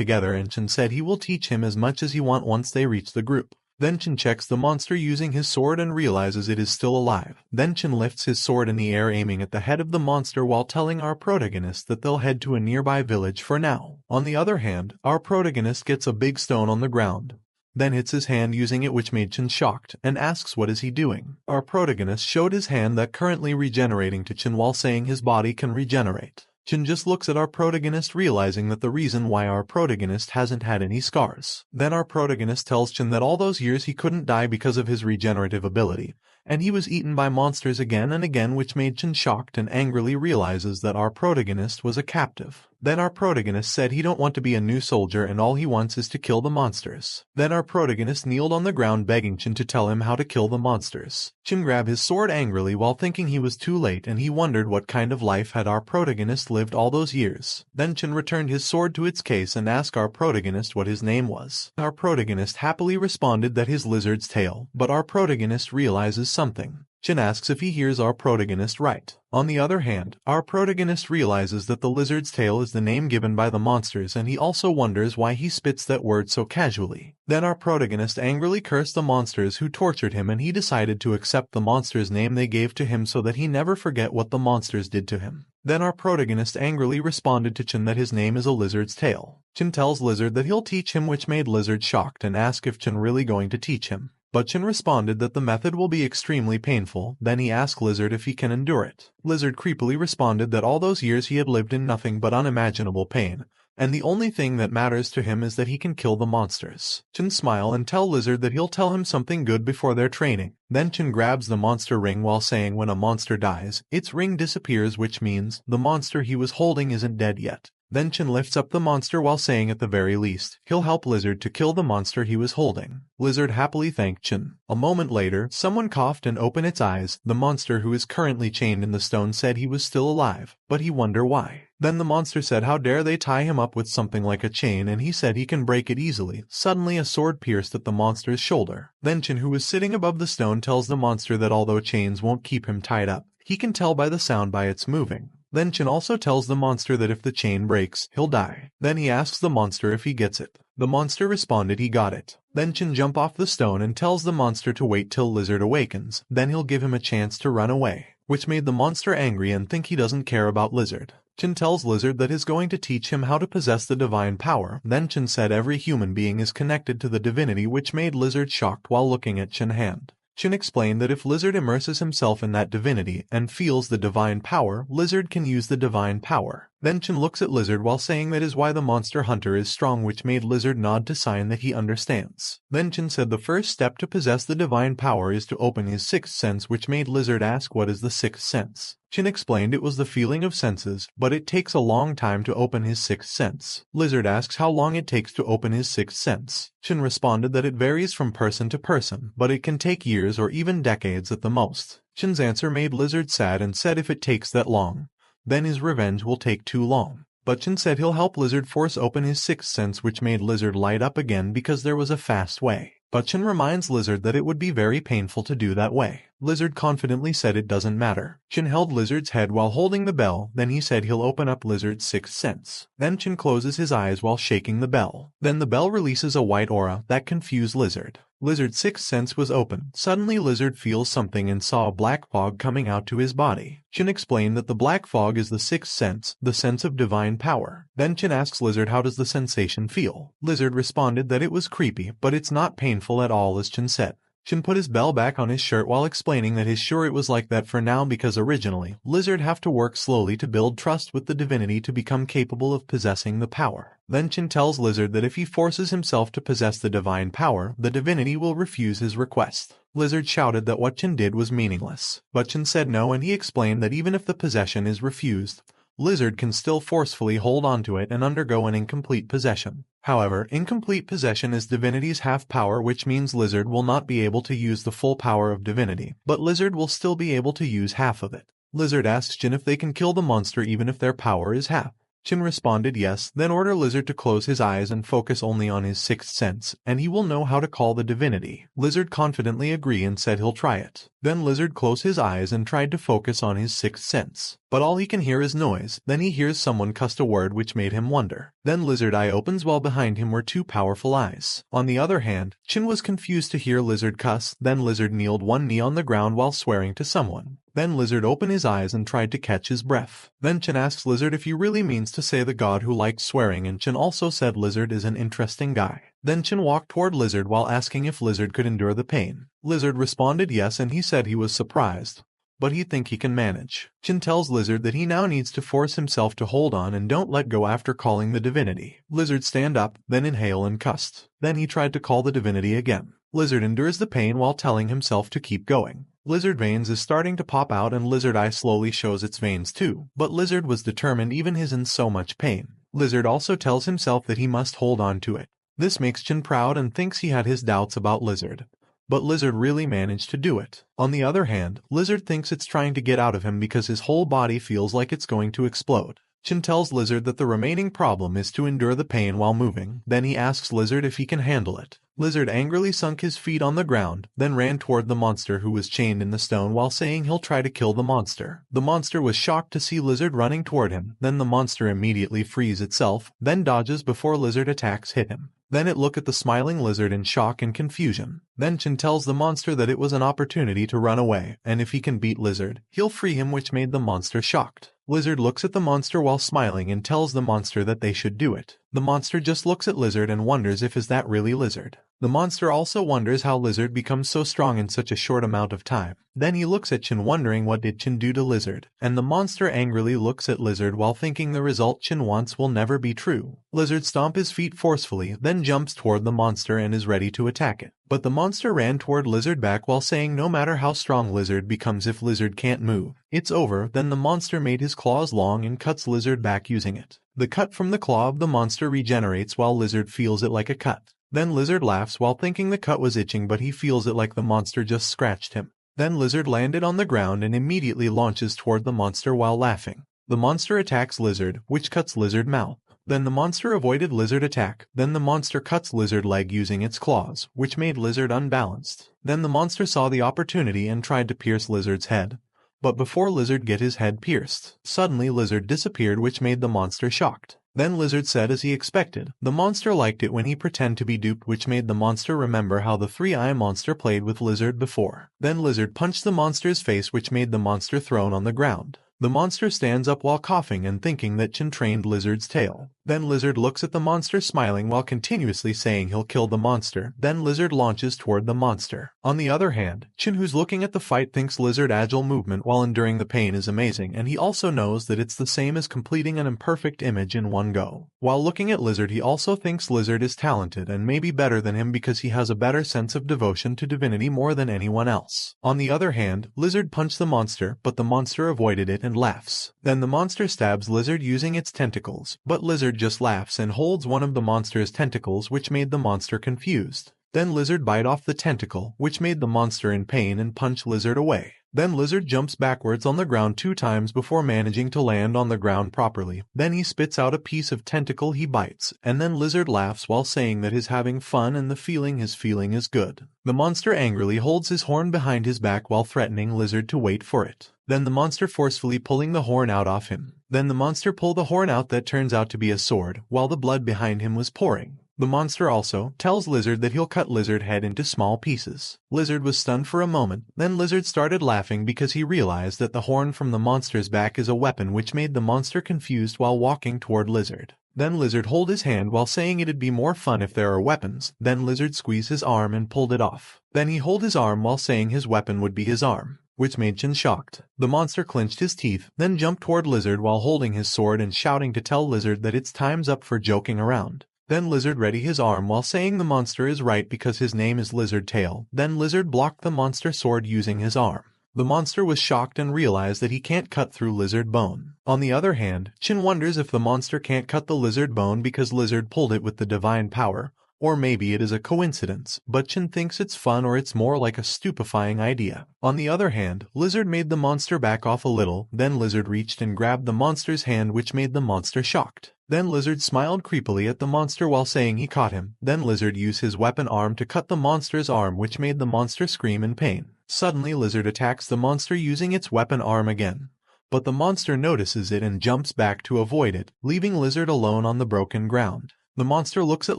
together, and Chin said he will teach him as much as he want once they reach the group. Then Chin checks the monster using his sword and realizes it is still alive. Then Chin lifts his sword in the air, aiming at the head of the monster while telling our protagonist that they'll head to a nearby village for now. On the other hand, our protagonist gets a big stone on the ground, then hits his hand using it, which made Chin shocked, and asks what is he doing. Our protagonist showed his hand that currently regenerating to Chin while saying his body can regenerate. Chin just looks at our protagonist, realizing that the reason why our protagonist hasn't had any scars. Then our protagonist tells Chin that all those years he couldn't die because of his regenerative ability, and he was eaten by monsters again and again, which made Chin shocked and angrily realizes that our protagonist was a captive. Then our protagonist said he don't want to be a new soldier and all he wants is to kill the monsters. Then our protagonist kneeled on the ground begging Chin to tell him how to kill the monsters. Chin grabbed his sword angrily while thinking he was too late, and he wondered what kind of life had our protagonist lived all those years. Then Chin returned his sword to its case and asked our protagonist what his name was. Our protagonist happily responded that his lizard's tail, but our protagonist realizes something. Chin asks if he hears our protagonist right. On the other hand, our protagonist realizes that the lizard's tail is the name given by the monsters, and he also wonders why he spits that word so casually. Then our protagonist angrily cursed the monsters who tortured him, and he decided to accept the monster's name they gave to him so that he never forget what the monsters did to him. Then our protagonist angrily responded to Chin that his name is a lizard's tail. Chin tells Lizard that he'll teach him, which made Lizard shocked and ask if Chin really going to teach him. But Chin responded that the method will be extremely painful. Then he asked Lizard if he can endure it. Lizard creepily responded that all those years he had lived in nothing but unimaginable pain, and the only thing that matters to him is that he can kill the monsters. Chin smile and tell Lizard that he'll tell him something good before their training. Then Chin grabs the monster ring while saying when a monster dies, its ring disappears, which means the monster he was holding isn't dead yet. Then Chin lifts up the monster while saying at the very least, he'll help Lizard to kill the monster he was holding. Lizard happily thanked Chin. A moment later, someone coughed and opened its eyes. The monster who is currently chained in the stone said he was still alive, but he wondered why. Then the monster said how dare they tie him up with something like a chain, and he said he can break it easily. Suddenly a sword pierced at the monster's shoulder. Then Chin, who was sitting above the stone, tells the monster that although chains won't keep him tied up, he can tell by the sound by its moving. Then Chin also tells the monster that if the chain breaks, he'll die. Then he asks the monster if he gets it. The monster responded he got it. Then Chin jumps off the stone and tells the monster to wait till Lizard awakens, then he'll give him a chance to run away, which made the monster angry and think he doesn't care about Lizard. Chin tells Lizard that he's going to teach him how to possess the divine power. Then Chin said every human being is connected to the divinity, which made Lizard shocked while looking at Chin's hand. Chin explained that if Lizard immerses himself in that divinity and feels the divine power, Lizard can use the divine power. Then Chin looks at Lizard while saying that is why the monster hunter is strong, which made Lizard nod to sign that he understands. Then Chin said the first step to possess the divine power is to open his sixth sense, which made Lizard ask what is the sixth sense. Chin explained it was the feeling of senses, but it takes a long time to open his sixth sense. Lizard asks how long it takes to open his sixth sense. Chin responded that it varies from person to person, but it can take years or even decades at the most. Chin's answer made Lizard sad and said if it takes that long, then his revenge will take too long. But Chin said he'll help Lizard force open his sixth sense, which made Lizard light up again because there was a fast way. But Chin reminds Lizard that it would be very painful to do that way. Lizard confidently said it doesn't matter. Chin held Lizard's head while holding the bell, then he said he'll open up Lizard's sixth sense. Then Chin closes his eyes while shaking the bell. Then the bell releases a white aura that confused Lizard. Lizard's sixth sense was open. Suddenly Lizard feels something and saw a black fog coming out to his body. Chin explained that the black fog is the sixth sense, the sense of divine power. Then Chin asks Lizard how does the sensation feel. Lizard responded that it was creepy, but it's not painful at all as Chin said. Chin put his bell back on his shirt while explaining that he's sure it was like that for now because originally, Lizard have to work slowly to build trust with the divinity to become capable of possessing the power. Then Chin tells Lizard that if he forces himself to possess the divine power, the divinity will refuse his request. Lizard shouted that what Chin did was meaningless, but Chin said no, and he explained that even if the possession is refused, Lizard can still forcefully hold onto it and undergo an incomplete possession. However, incomplete possession is divinity's half power, which means Lizard will not be able to use the full power of divinity, but Lizard will still be able to use half of it. Lizard asks Chin if they can kill the monster even if their power is half. Chin responded yes, then order Lizard to close his eyes and focus only on his sixth sense, and he will know how to call the divinity. Lizard confidently agreed and said he'll try it. Then Lizard closed his eyes and tried to focus on his sixth sense. But all he can hear is noise. Then he hears someone cuss a word which made him wonder. Then Lizard eye opens while behind him were two powerful eyes. On the other hand, Chin was confused to hear Lizard cuss. Then Lizard kneeled one knee on the ground while swearing to someone. Then Lizard opened his eyes and tried to catch his breath. Then Chin asks Lizard if he really means to say the god who likes swearing, and Chin also said Lizard is an interesting guy. Then Chin walked toward Lizard while asking if Lizard could endure the pain. Lizard responded yes, and he said he was surprised, but he think he can manage. Chin tells Lizard that he now needs to force himself to hold on and don't let go after calling the divinity. Lizard stand up, then inhale and cussed. Then he tried to call the divinity again. Lizard endures the pain while telling himself to keep going. Lizard veins is starting to pop out and Lizard eye slowly shows its veins too, but Lizard was determined even his in so much pain. Lizard also tells himself that he must hold on to it. This makes Chin proud and thinks he had his doubts about Lizard, but Lizard really managed to do it. On the other hand, Lizard thinks it's trying to get out of him because his whole body feels like it's going to explode. Chin tells Lizard that the remaining problem is to endure the pain while moving. Then he asks Lizard if he can handle it. Lizard angrily sunk his feet on the ground, then ran toward the monster who was chained in the stone while saying he'll try to kill the monster. The monster was shocked to see Lizard running toward him. Then the monster immediately frees itself, then dodges before Lizard attacks hit him. Then it looked at the smiling Lizard in shock and confusion. Then Chin tells the monster that it was an opportunity to run away, and if he can beat Lizard, he'll free him, which made the monster shocked. Lizard looks at the monster while smiling and tells the monster that they should do it. The monster just looks at Lizard and wonders if is that really Lizard. The monster also wonders how Lizard becomes so strong in such a short amount of time. Then he looks at Chin wondering what did Chin do to Lizard, and the monster angrily looks at Lizard while thinking the result Chin wants will never be true. Lizard stomps his feet forcefully, then jumps toward the monster and is ready to attack it. But the monster ran toward Lizard back while saying no matter how strong Lizard becomes, if Lizard can't move, it's over. Then the monster made his claws long and cuts Lizard back using it. The cut from the claw of the monster regenerates while Lizard feels it like a cut. Then Lizard laughs while thinking the cut was itching, but he feels it like the monster just scratched him. Then Lizard landed on the ground and immediately launches toward the monster while laughing. The monster attacks Lizard, which cuts Lizard mouth. Then the monster avoided Lizard attack. Then the monster cuts Lizard leg using its claws, which made Lizard unbalanced. Then the monster saw the opportunity and tried to pierce Lizard's head. But before Lizard get his head pierced, suddenly Lizard disappeared, which made the monster shocked. Then Lizard said as he expected. The monster liked it when he pretended to be duped, which made the monster remember how the three-eye monster played with Lizard before. Then Lizard punched the monster's face, which made the monster thrown on the ground. The monster stands up while coughing and thinking that Chin trained Lizard's tail. Then Lizard looks at the monster smiling while continuously saying he'll kill the monster. Then Lizard launches toward the monster. On the other hand, Chin, who's looking at the fight, thinks Lizard agile movement while enduring the pain is amazing, and he also knows that it's the same as completing an imperfect image in one go. While looking at Lizard, he also thinks Lizard is talented and maybe better than him because he has a better sense of devotion to divinity more than anyone else. On the other hand, Lizard punched the monster, but the monster avoided it and laughs. Then the monster stabs Lizard using its tentacles, but Lizard just laughs and holds one of the monster's tentacles, which made the monster confused. Then Lizard bite off the tentacle, which made the monster in pain and punch Lizard away. Then Lizard jumps backwards on the ground 2 times before managing to land on the ground properly. Then he spits out a piece of tentacle he bites, and then Lizard laughs while saying that he's having fun and the feeling he's feeling is good. The monster angrily holds his horn behind his back while threatening Lizard to wait for it. Then the monster forcefully pulling the horn out of him. Then the monster pulled the horn out that turns out to be a sword, while the blood behind him was pouring. The monster also tells Lizard that he'll cut Lizard head into small pieces. Lizard was stunned for a moment, then Lizard started laughing because he realized that the horn from the monster's back is a weapon, which made the monster confused while walking toward Lizard. Then Lizard hold his hand while saying it'd be more fun if there are weapons. Then Lizard squeezed his arm and pulled it off. Then he hold his arm while saying his weapon would be his arm, which made Chin shocked. The monster clenched his teeth, then jumped toward Lizard while holding his sword and shouting to tell Lizard that it's time's up for joking around. Then Lizard ready his arm while saying the monster is right because his name is Lizard Tail. Then Lizard blocked the monster sword using his arm. The monster was shocked and realized that he can't cut through Lizard bone. On the other hand, Chin wonders if the monster can't cut the Lizard bone because Lizard pulled it with the divine power, Or maybe it is a coincidence, but Chin thinks it's fun or it's more like a stupefying idea. On the other hand, Lizard made the monster back off a little, then Lizard reached and grabbed the monster's hand, which made the monster shocked. Then Lizard smiled creepily at the monster while saying he caught him. Then Lizard used his weapon arm to cut the monster's arm, which made the monster scream in pain. Suddenly Lizard attacks the monster using its weapon arm again. But the monster notices it and jumps back to avoid it, leaving Lizard alone on the broken ground. The monster looks at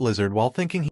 Lizard while thinking